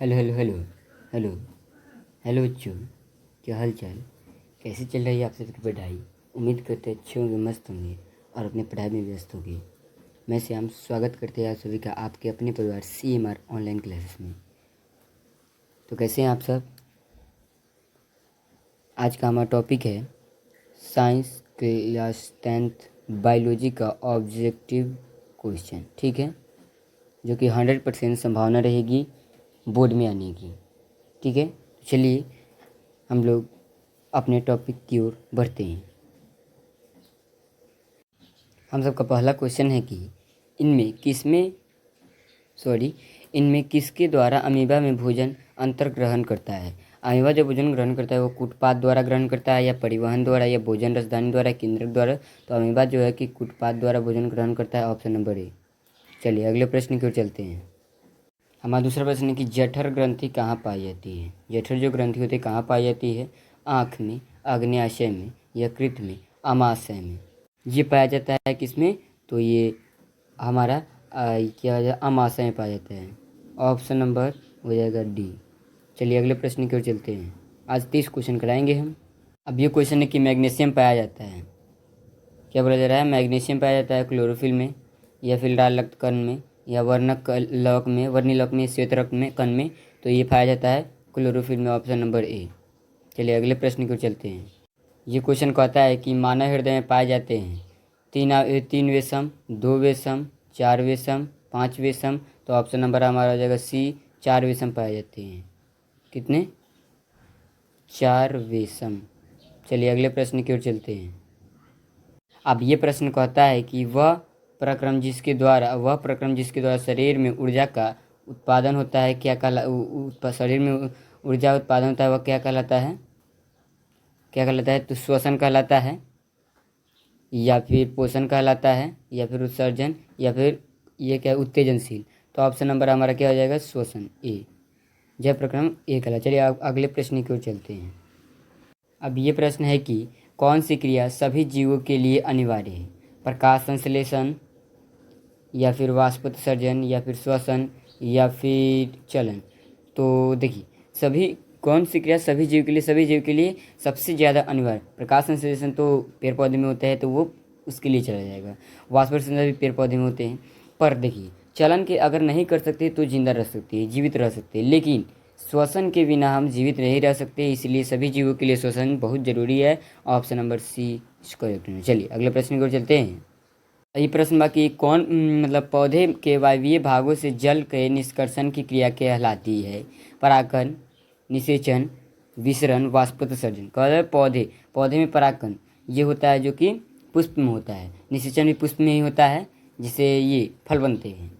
Hello hello hello hello hello बच्चों, क्या हाल चाल। कैसे चल रही है आप सबकी पढ़ाई। उम्मीद करते अच्छे होंगे, मस्त होंगे और अपने पढ़ाई में व्यस्त होंगे। मैं श्याम स्वागत करते हैं आप सभी का आपके अपने परिवार CMR ऑनलाइन क्लासेस में। तो कैसे हैं आप सब। आज का हमारा टॉपिक है साइंस क्लास 10th बायोलॉजी का ऑब्जेक्टिव क्वेश्चन, ठीक है, जो कि 100% संभावना रहेगी बोर्ड में आने की। ठीक है, चलिए हम लोग अपने टॉपिक की ओर बढ़ते हैं। हम सबका पहला क्वेश्चन है कि इनमें किसके द्वारा अमीबा में भोजन अंतर ग्रहण करता है। अमीबा जो भोजन ग्रहण करता है वो कूटपाद द्वारा ग्रहण करता है या परिवहन द्वारा या भोजन रसदानी द्वारा, केंद्रक द्वारा। तो अमीबा जो है कि कूटपाद द्वारा भोजन ग्रहण करता है, ऑप्शन नंबर ए। चलिए अगले प्रश्न की ओर चलते हैं। हमारा दूसरा प्रश्न है कि जठर ग्रंथि कहाँ पाई जाती है। जठर जो ग्रंथि होती है कहाँ पाई जाती है। आँख में, आग्नेयाशय में, यकृत में, आमाशय में। ये पाया जाता है किसमें, तो ये हमारा क्या आमाशय में पाया जाता है। ऑप्शन नंबर हो जाएगा डी। चलिए अगले प्रश्न की ओर चलते हैं। आज 30 क्वेश्चन कराएंगे हम। अब ये क्वेश्चन है कि मैग्नीशियम पाया जाता है, क्या बोला जा रहा है, मैग्नीशियम पाया जाता है क्लोरोफिल में या फिर लाल रक्त कण में या वर्णिलक में, श्वेत रक्त में कण में। तो ये पाया जाता है क्लोरोफिल में, ऑप्शन नंबर ए। चलिए अगले प्रश्न की ओर चलते हैं। ये क्वेश्चन कहता है कि मानव हृदय में पाए जाते हैं तीन वेशम, 2 वेशम, 4 वेशम, 5 वेशम। तो ऑप्शन नंबर हमारा हो जाएगा सी, 4 वेशम पाए जाते हैं। कितने, 4 वेशम। चलिए अगले प्रश्न की ओर चलते हैं। अब ये प्रश्न कहता है कि वह प्रक्रम जिसके द्वारा शरीर में ऊर्जा का उत्पादन होता है शरीर में ऊर्जा उत्पादन होता है वह क्या कहलाता है। तो श्वसन कहलाता है या फिर पोषण कहलाता है या फिर उत्सर्जन या फिर ये क्या उत्तेजनशील। तो ऑप्शन नंबर हमारा क्या हो जाएगा, श्वसन, ए। जय प्रक्रम ए कहलाता। चलिए अगले प्रश्न की ओर चलते हैं। अब ये प्रश्न है कि कौन सी क्रिया सभी जीवों के लिए अनिवार्य है। प्रकाश संश्लेषण या फिर वाष्पोत्सर्जन या फिर श्वसन या फिर चलन। तो देखिए कौन सी क्रिया सभी जीव के लिए सबसे ज़्यादा अनिवार्य। प्रकाश संश्लेषण तो पेड़ पौधे में होता है तो वो उसके लिए चला जाएगा। वाष्पोत्सर्जन भी पेड़ पौधे में होते हैं। पर देखिए चलन के अगर नहीं कर सकते तो जिंदा रह सकते हैं, जीवित रह सकते हैं, लेकिन श्वसन के बिना हम जीवित नहीं रह सकते, इसलिए सभी जीवों के लिए श्वसन बहुत जरूरी है। ऑप्शन नंबर सी करेक्ट है। चलिए अगले प्रश्न की ओर चलते हैं। ये प्रश्न बाकी कौन पौधे के वायवीय भागों से जल के निष्कर्षण की क्रिया कहलाती है। परागण, निषेचन, विसरण, वाष्पोत्सर्जन। कह पौधे में परागण ये होता है जो कि पुष्प में होता है। निषेचन भी पुष्प में ही होता है जिससे ये फल बनते हैं।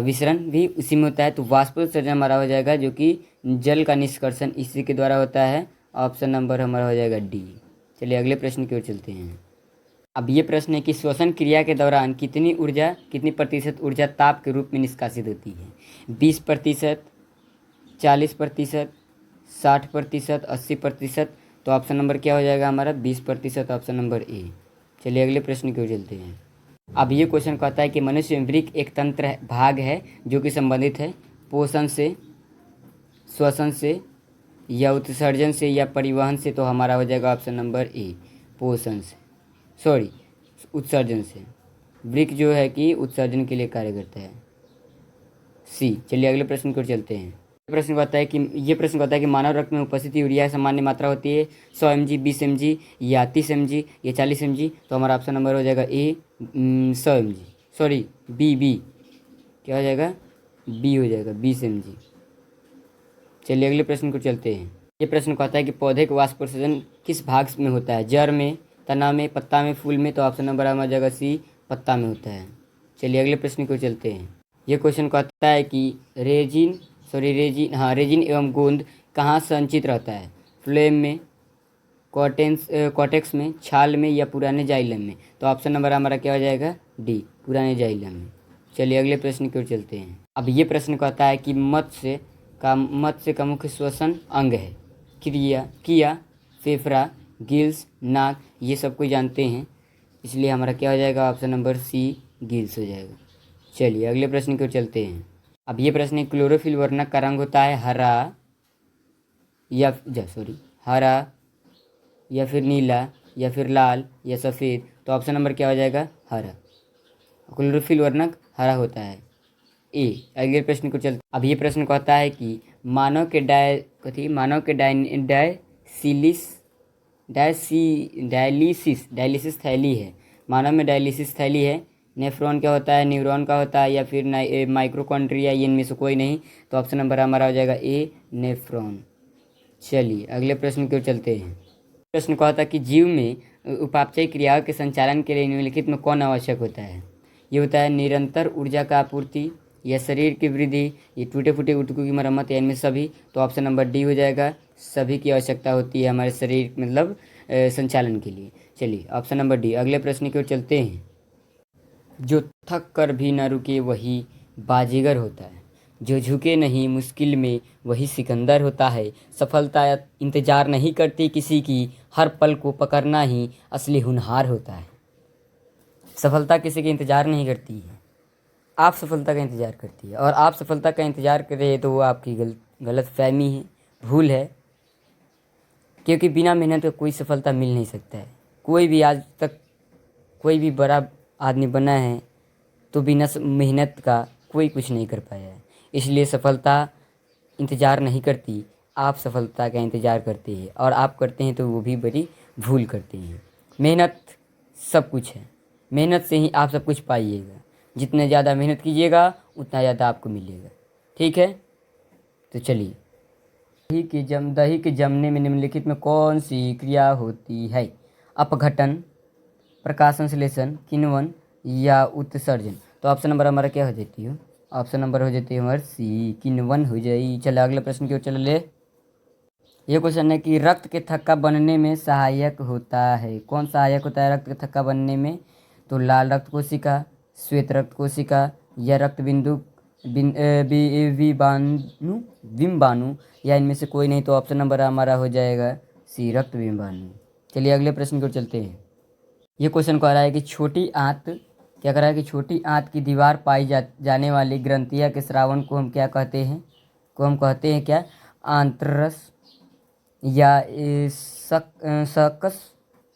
विसरण भी उसी में होता है। तो वाष्पोत्सर्जन हमारा हो जाएगा जो कि जल का निष्कर्षण इसी के द्वारा होता है। ऑप्शन नंबर हमारा हो जाएगा डी। चलिए अगले प्रश्न की ओर चलते हैं। अब ये प्रश्न है कि श्वसन क्रिया के दौरान कितनी प्रतिशत ऊर्जा ताप के रूप में निष्कासित होती है। 20%, 40%, 60%, 80%। तो ऑप्शन नंबर क्या हो जाएगा हमारा, 20%, ऑप्शन नंबर ए। चलिए अगले प्रश्न की ओर चलते हैं। अब ये क्वेश्चन कहता है कि मनुष्य में वृक्क एक तंत्र भाग है जो कि संबंधित है पोषण से, श्वसन से या उत्सर्जन से या परिवहन से। तो हमारा हो जाएगा ऑप्शन नंबर ए, पोषण से, उत्सर्जन से। वृक्क जो है कि उत्सर्जन के लिए कार्य करता है, सी। चलिए अगले प्रश्न की ओर चलते हैं। ये प्रश्न कहता है कि मानव रक्त में उपस्थित यूरिया सामान्य मात्रा होती है 100 mg, 20 mg या 30 mg या 40 mg। तो हमारा ऑप्शन नंबर हो जाएगा ए, 100 mg, बी क्या हो जाएगा, बी हो जाएगा 20 mg। चलिए अगले प्रश्न को चलते हैं। ये प्रश्न कहता है कि पौधे का वाष्पोत्सर्जन किस भाग में होता है। जड़ में, तना में, पत्ता में, फूल में। तो ऑप्शन नंबर हमारा जगह सी, पत्ता में होता है। चलिए अगले प्रश्न को चलते हैं। ये क्वेश्चन कहता है कि रेजिन एवं गोंद कहाँ संचित रहता है। फ्लेम में, कॉर्टेक्स में, छाल में या पुराने जाइलम में। तो ऑप्शन नंबर हमारा क्या हो जाएगा, डी, पुराने जाइलम में। चलिए अगले प्रश्न की ओर चलते हैं। अब ये प्रश्न कहता है कि मत्स्य का मुख्य श्वसन अंग है। किया, फेफड़ा, गिल्स, नाक, ये सब कोई जानते हैं, इसलिए हमारा क्या हो जाएगा, ऑप्शन नंबर सी, गिल्स हो जाएगा। चलिए अगले प्रश्न की ओर चलते हैं। अब ये प्रश्न है, क्लोरोफिल वर्णक का रंग होता है हरा हरा या फिर नीला या फिर लाल या सफ़ेद। तो ऑप्शन नंबर क्या हो जाएगा? हरा। क्लोरोफिल वर्णक हरा होता है। ए। अगले प्रश्न को चलते। अब ये प्रश्न कहता है कि मानव के डायलिसिस थैली है। मानव में डायलिसिस थैली है। नेफ्रॉन क्या होता है? न्यूरॉन का होता है या फिर माइक्रोकॉन्ड्रिया, ये इनमें से कोई नहीं। तो ऑप्शन नंबर हमारा हो जाएगा ए, नेफ्रॉन। चलिए अगले प्रश्न की ओर चलते हैं। प्रश्न कहता है कि जीव में उपापचय क्रियाओं के संचालन के लिए निम्नलिखित में कौन आवश्यक होता है? ये होता है निरंतर ऊर्जा का आपूर्ति, या शरीर की वृद्धि, ये टूटे फूटे ऊतकों की मरम्मत, या इनमें सभी। तो ऑप्शन नंबर डी हो जाएगा। सभी की आवश्यकता होती है हमारे शरीर मतलब संचालन के लिए। चलिए ऑप्शन नंबर डी। अगले प्रश्न की ओर चलते हैं। जो थक कर भी न रुके वही बाजीगर होता है, जो झुके नहीं मुश्किल में वही सिकंदर होता है। सफलता इंतजार नहीं करती किसी की, हर पल को पकड़ना ही असली होनहार होता है। सफलता किसी की इंतजार नहीं करती है, आप सफलता का इंतजार करती है। और आप सफलता का इंतजार कर रहे हैं तो वो आपकी गलत फहमी है, भूल है। क्योंकि बिना मेहनत का कोई सफलता मिल नहीं सकता है। कोई भी आज तक कोई भी बड़ा आदमी बना है तो बिना मेहनत का कोई कुछ नहीं कर पाया है। इसलिए सफलता इंतज़ार नहीं करती, आप सफलता का इंतज़ार करते हैं। और आप करते हैं तो वो भी बड़ी भूल करते हैं। मेहनत सब कुछ है, मेहनत से ही आप सब कुछ पाइएगा। जितने ज़्यादा मेहनत कीजिएगा उतना ज़्यादा आपको मिलेगा। ठीक है, तो चलिए। दही के जमने में निम्नलिखित में कौन सी क्रिया होती है? अपघटन, प्रकाश संश्लेषण, किण्वन या उत्सर्जन। तो ऑप्शन नंबर हमारा क्या हो जाती है? ऑप्शन नंबर हो जाती है हमारी सी, किण्वन हो जाए। चलो अगले प्रश्न की ओर चल ले। ये क्वेश्चन है कि रक्त के थक्का बनने में सहायक होता है। कौन सहायक होता है रक्त के थक्का बनने में? तो लाल रक्त कोशिका, श्वेत रक्त कोशिका, या रक्त बिंदु बिम्बाणु, या इनमें से कोई नहीं। तो ऑप्शन नंबर हमारा हो जाएगा सी, रक्त बिम्बाणु। चलिए अगले प्रश्न की ओर चलते हैं। ये क्वेश्चन कह रहा है कि छोटी आंत क्या कर रहा है कि छोटी आंत की दीवार पाई जाने वाली ग्रंथिया के स्रावन को हम क्या कहते हैं? हम कहते हैं क्या? आंत्ररस, या सकस,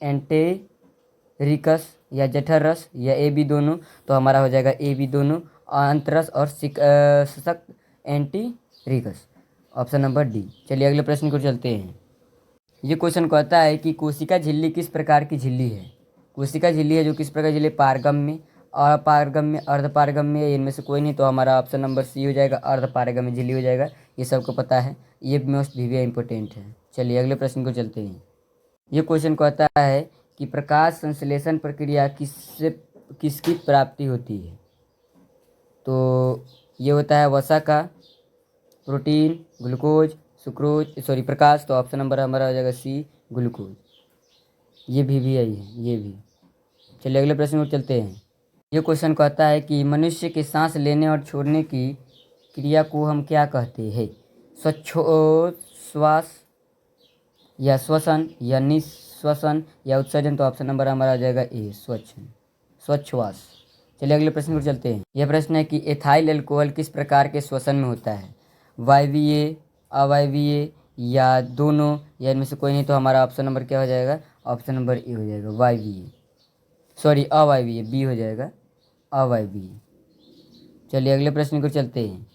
एंटेरिकस, या जठर रस, या ए बी दोनों। तो हमारा हो जाएगा ए बी दोनों, आंत्ररस और सक एंटीरिकस। Option number D. चलिए अगले प्रश्न को चलते हैं। ये क्वेश्चन कहता है कि कोशिका झिल्ली किस प्रकार की झिल्ली है? कोशिका झिल्ली है जो किस प्रकार की झिल्ली? पारगम्य, अपारगम्य, अर्धपारगम्य, इनमें से कोई नहीं। तो हमारा ऑप्शन नंबर सी हो जाएगा, अर्धपारगम्य झिल्ली हो जाएगा। ये सबको पता है, ये मोस्ट भी इम्पोर्टेंट है। चलिए अगले प्रश्न को चलते हैं। ये क्वेश्चन कहता है कि प्रकाश संश्लेषण प्रक्रिया किसकी प्राप्ति होती है? तो ये होता है वसा का, प्रोटीन, ग्लूकोज, सुक्रोज, प्रकाश। तो ऑप्शन नंबर हमारा हो जाएगा सी, ग्लूकोज। ये भी आई है, ये भी। चलिए अगले प्रश्न को चलते हैं। ये क्वेश्चन कहता है कि मनुष्य के सांस लेने और छोड़ने की क्रिया को हम क्या कहते हैं? श्वास, या श्वसन, या निश्वसन, या उत्सर्जन। तो ऑप्शन नंबर हमारा आ जाएगा ए, स्वच्छवास। चलिए अगले प्रश्न पर चलते हैं। यह प्रश्न है कि एथाइल अल्कोहल किस प्रकार के श्वसन में होता है? वायवीय, अवायवीय, या दोनों, या इनमें से कोई नहीं। तो हमारा ऑप्शन नंबर क्या हो जाएगा? ऑप्शन नंबर ए हो जाएगा, वायवीय। अवायवीय, बी हो जाएगा, अवायवीय। चलिए अगले प्रश्न को चलते हैं।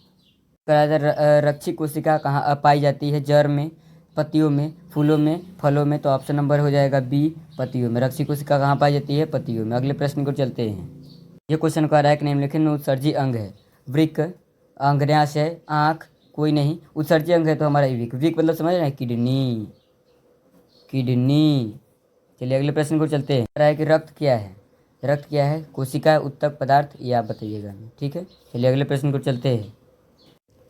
रक्षी कोशिका कहाँ पाई जाती है? जड़ में, पत्तियों में, फूलों में, फलों में। तो ऑप्शन नंबर हो जाएगा बी, पत्तियों में। रक्षी कोशिका कहाँ पाई जाती है? पत्तियों में। अगले प्रश्न को चलते हैं। ये क्वेश्चन कह रहा है कि निम्नलिखित में उत्सर्जी अंग है? वृक्क, अंग्न्याशय, आँख, कोई नहीं। उत्सर्जी अंग है तो हमारा वृक्क। वृक्क मतलब समझ रहे हैं? किडनी। चलिए अगले प्रश्न को चलते हैं। कह रहा है कि रक्त क्या है? रक्त क्या है? कोशिका, उत्तक पदार्थ, ये आप बताइएगा। ठीक है, चलिए अगले प्रश्न को चलते हैं।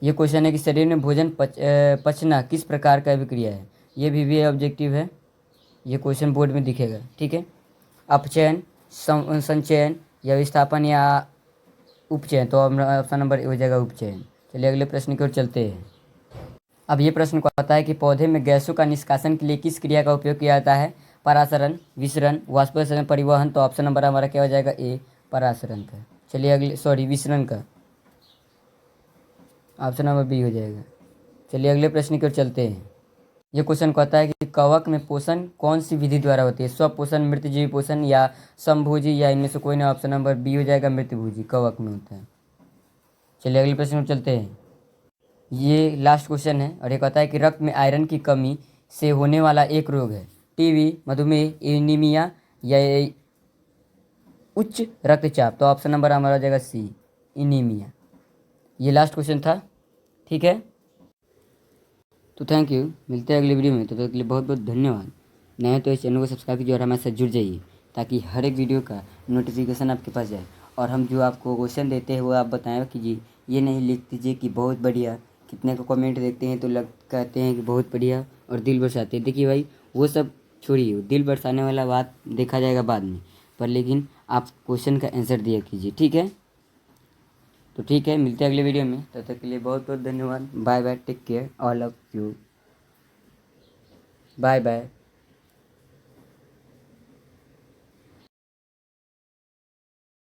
ये क्वेश्चन है कि शरीर में भोजन पचना किस प्रकार का अभिक्रिया है? ये भी ऑब्जेक्टिव है, ये क्वेश्चन बोर्ड में दिखेगा। ठीक है, अपचयन, संचयन, या विस्थापन, या उपचयन। तो ऑप्शन नंबर ए हो जाएगा, उपचयन। चलिए अगले प्रश्न की ओर चलते हैं। अब ये प्रश्न कहता है कि पौधे में गैसों का निष्कासन के लिए किस क्रिया का उपयोग किया जाता है? परासरण, विसरण, वाष्पोत्सर्जन, परिवहन। तो ऑप्शन नंबर हमारा क्या हो जाएगा? ए, परासरण का। चलिए अगले विसरण का। ऑप्शन नंबर बी हो जाएगा। चलिए अगले प्रश्न की ओर चलते हैं। ये क्वेश्चन कहता है कि कवक में पोषण कौन सी विधि द्वारा होती है, स्वपोषण, मृतजीवी पोषण या समभोजी, या इनमें से कोई नहीं। ऑप्शन नंबर बी हो जाएगा, मृतभोजी कवक में होता है। चलिए अगले प्रश्न पर चलते हैं। ये लास्ट क्वेश्चन है और ये कहता है कि रक्त में आयरन की कमी से होने वाला एक रोग है, टीबी, मधुमेह, एनीमिया या उच्च रक्तचाप। तो ऑप्शन नंबर हमारा हो जाएगा सी, एनीमिया। ये लास्ट क्वेश्चन था, ठीक है। तो थैंक यू, मिलते हैं अगली वीडियो में। तो तब तक के लिए बहुत बहुत धन्यवाद। नए हैं तो इस चैनल को सब्सक्राइब कीजिए और हमारे साथ जुड़ जाइए ताकि हर एक वीडियो का नोटिफिकेशन आपके पास जाए। और हम जो आपको क्वेश्चन देते हैं वो आप बताएं कीजिए, ये नहीं लिख दीजिए कि बहुत बढ़िया। कितने को कमेंट देखते हैं तो कहते हैं कि बहुत बढ़िया और दिल बरसाते हैं। देखिए भाई, वो सब छोड़िए, दिल बरसाने वाला बात देखा जाएगा बाद में, पर लेकिन आप क्वेश्चन का आंसर दिया कीजिए, ठीक है। तो ठीक है, मिलते हैं अगले वीडियो में। तब तक के लिए बहुत बहुत धन्यवाद। Bye bye, take care, all of you, bye bye.